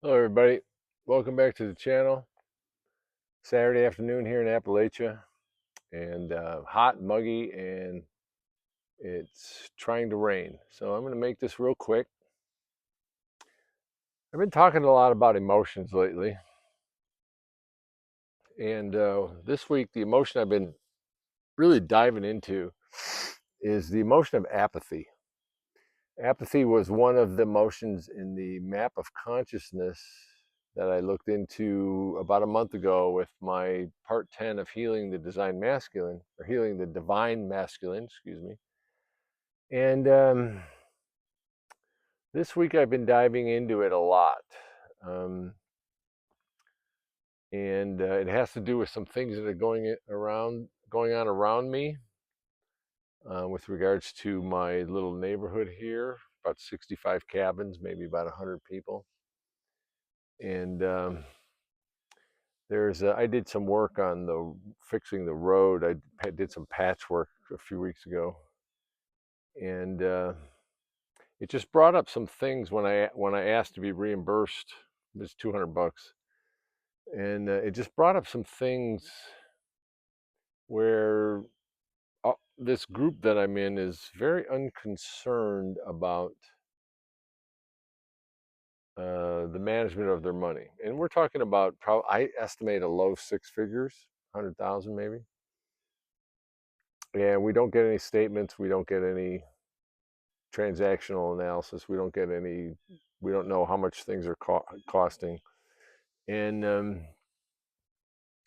Hello, everybody. Welcome back to the channel. Saturday afternoon here in Appalachia, and hot and muggy, and it's trying to rain. So I'm going to make this real quick. I've been talking a lot about emotions lately, and this week the emotion I've been really diving into is the emotion of apathy. Apathy was one of the emotions in the map of consciousness that I looked into about a month ago with my part 10 of healing the design masculine, or healing the divine masculine, excuse me. And this week I've been diving into it a lot. Um, and it has to do with some things that are going on around me, with regards to my little neighborhood here, about 65 cabins, maybe about 100 people. And I did some work on the fixing the road. I did some patchwork a few weeks ago, and it just brought up some things when I asked to be reimbursed. It was $200, and it just brought up some things where this group that I'm in is very unconcerned about the management of their money, and we're talking about I estimate a low six figures, 100,000 maybe. And we don't get any statements. We don't get any transactional analysis. We don't know how much things are costing. And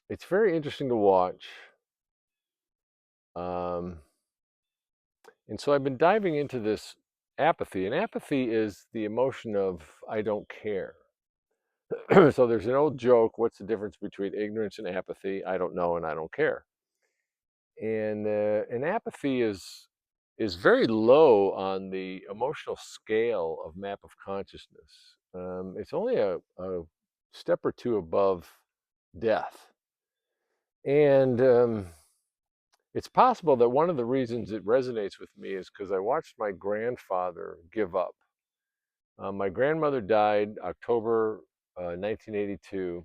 it's very interesting to watch. Um, and so I've been diving into this apathy. And apathy is the emotion of I don't care. So there's an old joke, what's the difference between ignorance and apathy? I don't know and I don't care. And apathy is very low on the emotional scale of map of consciousness. It's only a step or two above death, and it's possible that one of the reasons it resonates with me is because I watched my grandfather give up. My grandmother died October 1982,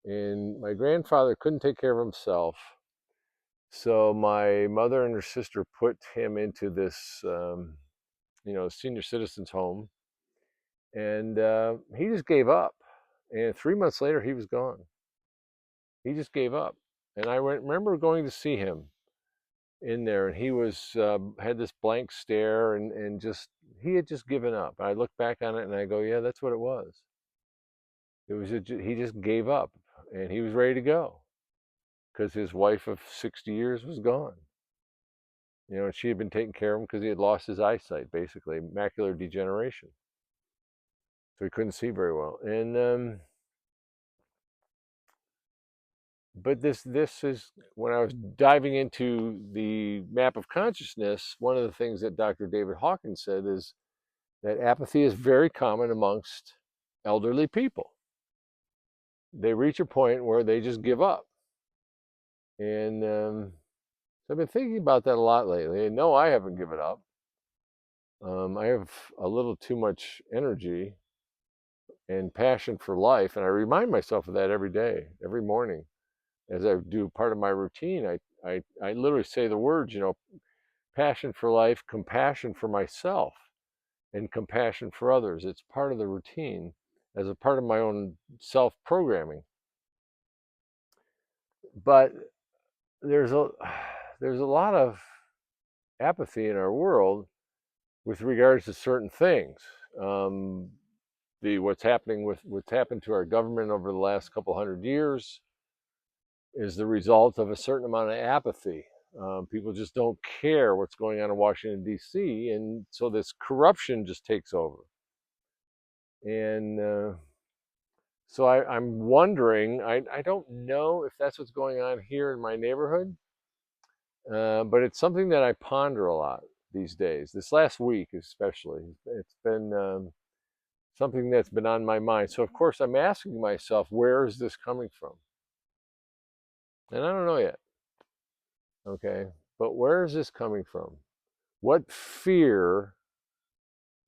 and my grandfather couldn't take care of himself. So my mother and her sister put him into this, senior citizens home, and he just gave up. And 3 months later, he was gone. He just gave up, and remember going to see him in there, and he was had this blank stare, and just he had just given up. I look back on it and I go, yeah, that's what it was. He just gave up, and he was ready to go because his wife of 60 years was gone. And she had been taking care of him because he had lost his eyesight, basically macular degeneration, so he couldn't see very well. And but this is when I was diving into the map of consciousness. One of the things that Dr. David Hawkins said is that apathy is very common amongst elderly people. They reach a point where they just give up, and so I've been thinking about that a lot lately. And no, I haven't given up. I have a little too much energy and passion for life. And I remind myself of that every day, every morning, as I do part of my routine. I literally say the words, passion for life, compassion for myself, and compassion for others. It's part of the routine as a part of my own self programming. But there's a there's a lot of apathy in our world with regards to certain things. Um, the what's happened to our government over the last couple hundred years is the result of a certain amount of apathy. People just don't care what's going on in Washington, D.C., and so this corruption just takes over. And so I'm wondering, I don't know if that's what's going on here in my neighborhood, but it's something that I ponder a lot these days. This last week, especially, it's been something that's been on my mind. So, of course, I'm asking myself, where is this coming from? And I don't know yet. Okay. But where is this coming from? What fear,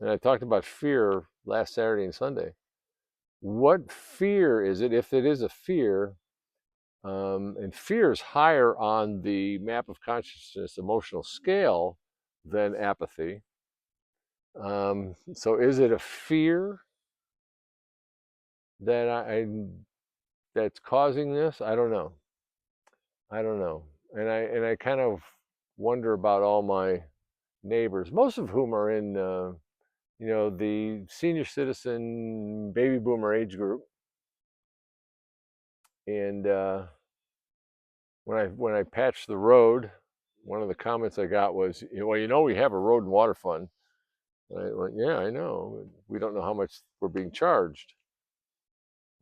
and I talked about fear last Saturday and Sunday, what fear is it, if it is a fear, and fear is higher on the map of consciousness emotional scale than apathy. So is it a fear that that's causing this? I don't know. I don't know. And I kind of wonder about all my neighbors, most of whom are in the senior citizen baby boomer age group. And when I patched the road, one of the comments I got was, well, we have a road and water fund. And I went, yeah, I know. We don't know how much we're being charged.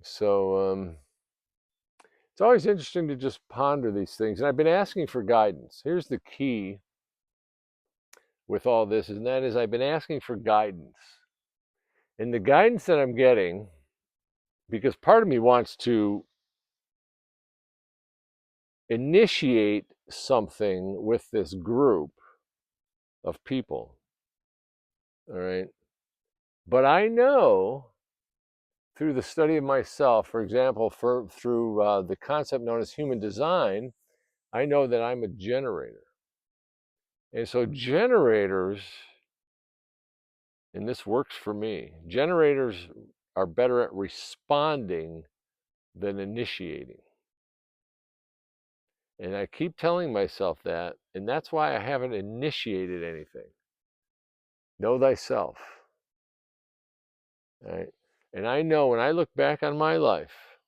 So it's always interesting to just ponder these things. And I've been asking for guidance. Here's the key with all this, and that is I've been asking for guidance. And the guidance that I'm getting, because part of me wants to initiate something with this group of people, all right? But I know through the study of myself, for example, through the concept known as human design, I know that I'm a generator. And so generators, and this works for me, generators are better at responding than initiating. And I keep telling myself that, and that's why I haven't initiated anything. Know thyself. Right? And I know when I look back on my life,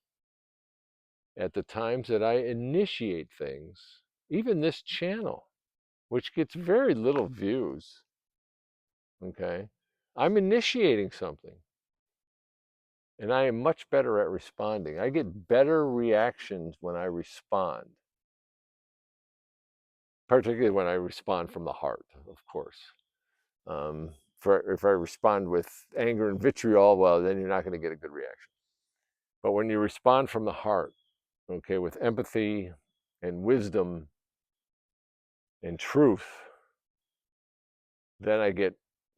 at the times that I initiate things, even this channel, which gets very little views, okay, I'm initiating something. And I am much better at responding. I get better reactions when I respond, particularly when I respond from the heart, of course. If I respond with anger and vitriol, well, then you're not going to get a good reaction. But when you respond from the heart, okay, with empathy and wisdom and truth, then I get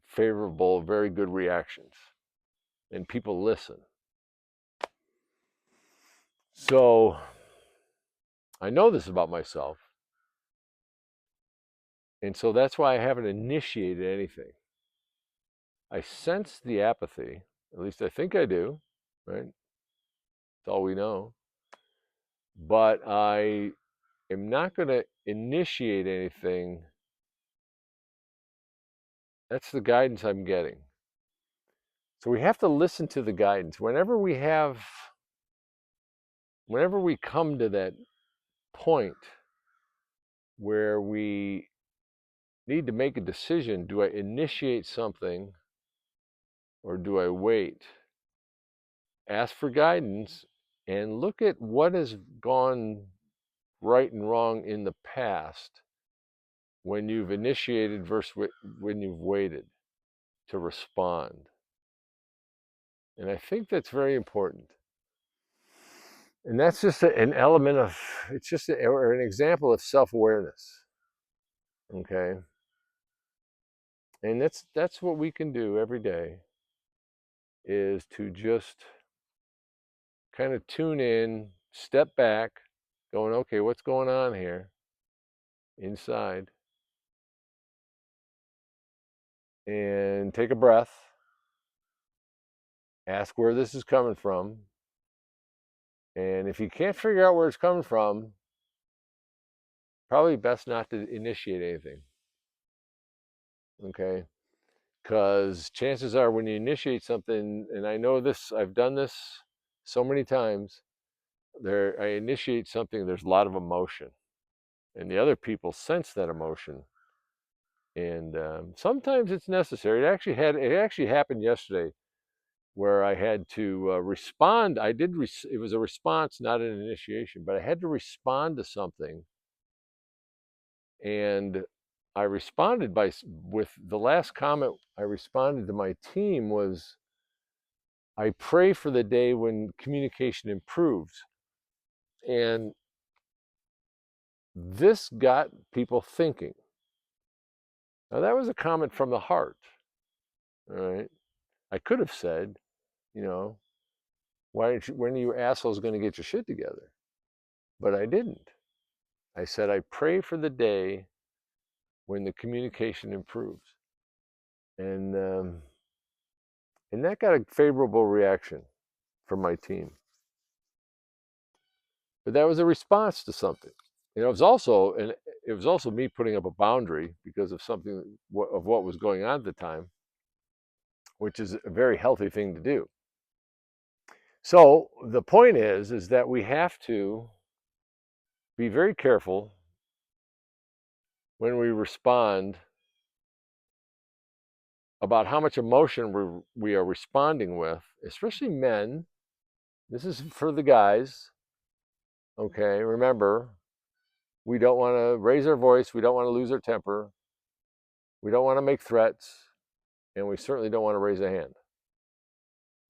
favorable, very good reactions, and people listen. So I know this about myself, and so that's why I haven't initiated anything. I sense the apathy, at least I think I do, right? That's all we know. But I am not going to initiate anything. That's the guidance I'm getting. So we have to listen to the guidance. Whenever we come to that point where we need to make a decision, do I initiate something or do I wait? Ask for guidance and look at what has gone right and wrong in the past when you've initiated versus when you've waited to respond. And I think that's very important. And that's just an element of, it's just or an example of self-awareness. Okay. And that's what we can do every day, is to just kind of tune in, step back, going, okay, what's going on here inside? And take a breath, ask where this is coming from. And if you can't figure out where it's coming from, probably best not to initiate anything. Okay. Because chances are when you initiate something, and I know this, I've done this so many times, I initiate something, there's a lot of emotion. And the other people sense that emotion. And sometimes it's necessary. It actually happened yesterday where I had to respond. It was a response, not an initiation, but I had to respond to something. And I responded with the last comment I responded to my team was, I pray for the day when communication improves. And this got people thinking. Now, that was a comment from the heart. All right. I could have said, you know, when are you assholes going to get your shit together? But I didn't. I said, I pray for the day when the communication improves. And that got a favorable reaction from my team. But that was a response to something. It was also me putting up a boundary because of something of what was going on at the time, which is a very healthy thing to do. So the point is that we have to be very careful when we respond about how much emotion we are responding with, especially men. This is for the guys. Okay, remember, we don't want to raise our voice, we don't want to lose our temper, we don't want to make threats, and we certainly don't want to raise a hand.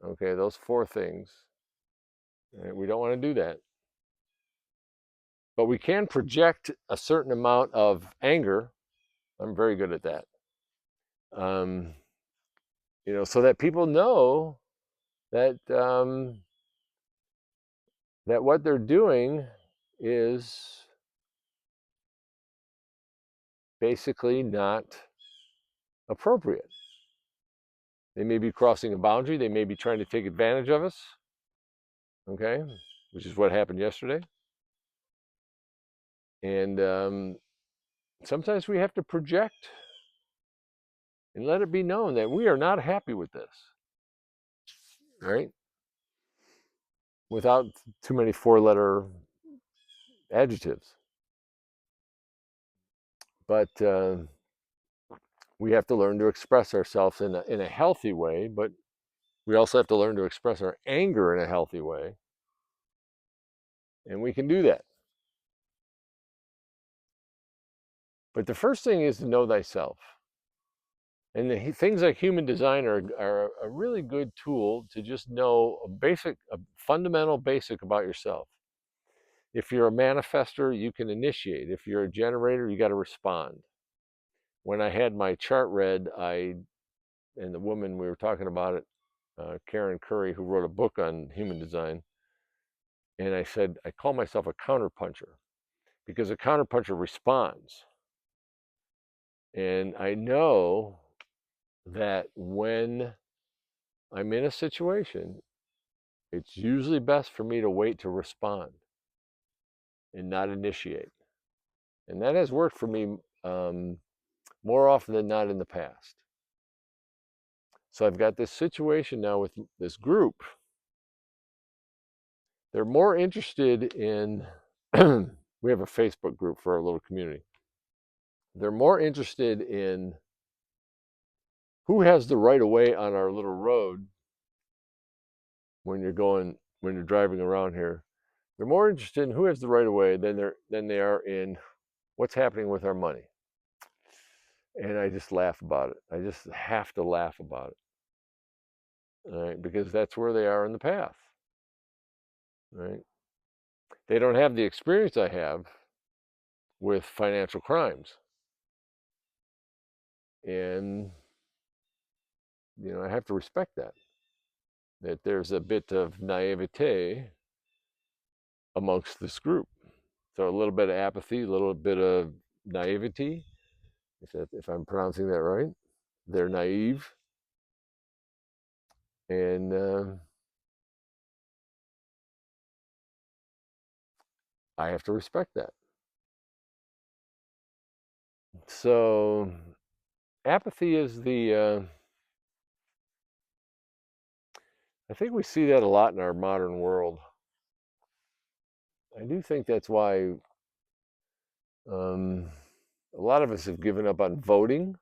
Okay, those four things. We don't want to do that. But we can project a certain amount of anger. I'm very good at that. Um, so that people know that that what they're doing is basically not appropriate. They may be crossing a boundary. They may be trying to take advantage of us. Okay, which is what happened yesterday. And sometimes we have to project and let it be known that we are not happy with this. Right? Without too many four-letter adjectives. But we have to learn to express ourselves in a healthy way, but we also have to learn to express our anger in a healthy way. And we can do that. But the first thing is to know thyself. And the things like human design are a really good tool to just know a fundamental basic about yourself. If you're a manifester, you can initiate. If you're a generator, you got to respond. When I had my chart read, and the woman we were talking about it, Karen Curry, who wrote a book on human design, and I said, I call myself a counterpuncher because a counterpuncher responds. And I know that when I'm in a situation, it's usually best for me to wait to respond and not initiate. And that has worked for me more often than not in the past. So I've got this situation now with this group. They're more interested in, we have a Facebook group for our little community. They're more interested in who has the right of way on our little road when you're driving around here. They're more interested in who has the right of way than they are in what's happening with our money. And I just laugh about it. I just have to laugh about it, right? Because that's where they are in the path, right? They don't have the experience I have with financial crimes, and I have to respect that there's a bit of naivete amongst this group. So a little bit of apathy, a little bit of naivety, if I'm pronouncing that right. They're naive, and I have to respect that. So apathy is I think we see that a lot in our modern world. I do think that's why a lot of us have given up on voting.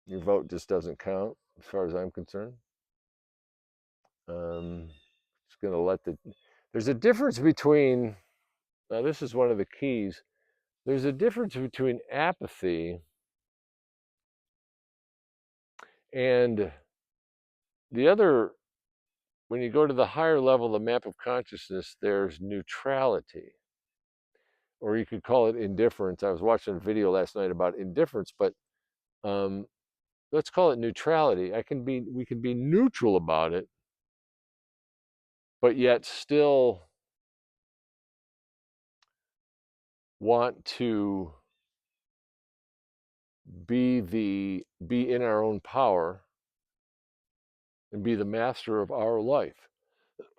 Your vote just doesn't count, as far as I'm concerned. Just going to there's a difference between, now this is one of the keys, there's a difference between apathy and the other. When you go to the higher level, the map of consciousness, there's neutrality, or you could call it indifference. I was watching a video last night about indifference, but um, let's call it neutrality. We can be neutral about it, but yet still want to be in our own power and be the master of our life.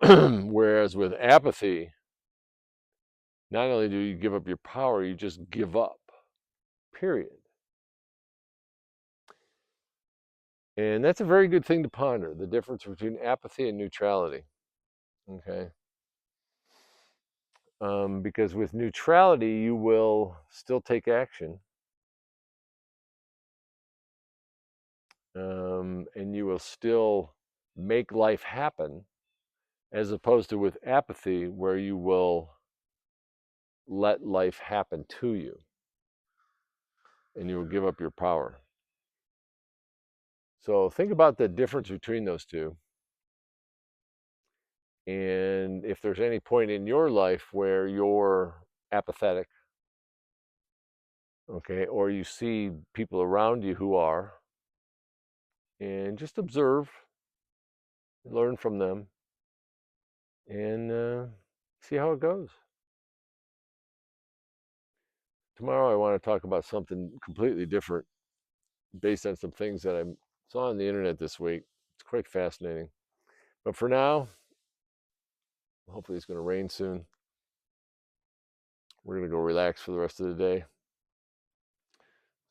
Whereas with apathy, not only do you give up your power, you just give up, period. And that's a very good thing to ponder, the difference between apathy and neutrality. Okay. Because with neutrality, you will still take action, and you will still make life happen, as opposed to with apathy, where you will let life happen to you and you will give up your power. So think about the difference between those two. And if there's any point in your life where you're apathetic, okay, or you see people around you who are, and just observe, learn from them, and see how it goes. Tomorrow, I want to talk about something completely different based on some things that I saw on the internet this week. It's quite fascinating. But for now, hopefully, it's going to rain soon. We're going to go relax for the rest of the day.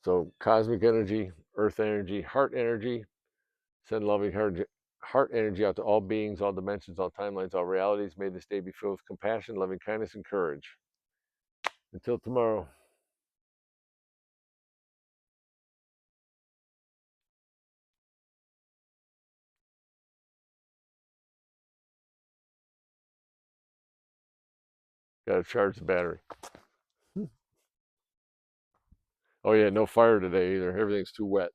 So, cosmic energy, earth energy, heart energy, send loving heart energy out to all beings, all dimensions, all timelines, all realities. May this day be filled with compassion, loving kindness, and courage. Until tomorrow. Got to charge the battery. Oh, yeah, no fire today either. Everything's too wet.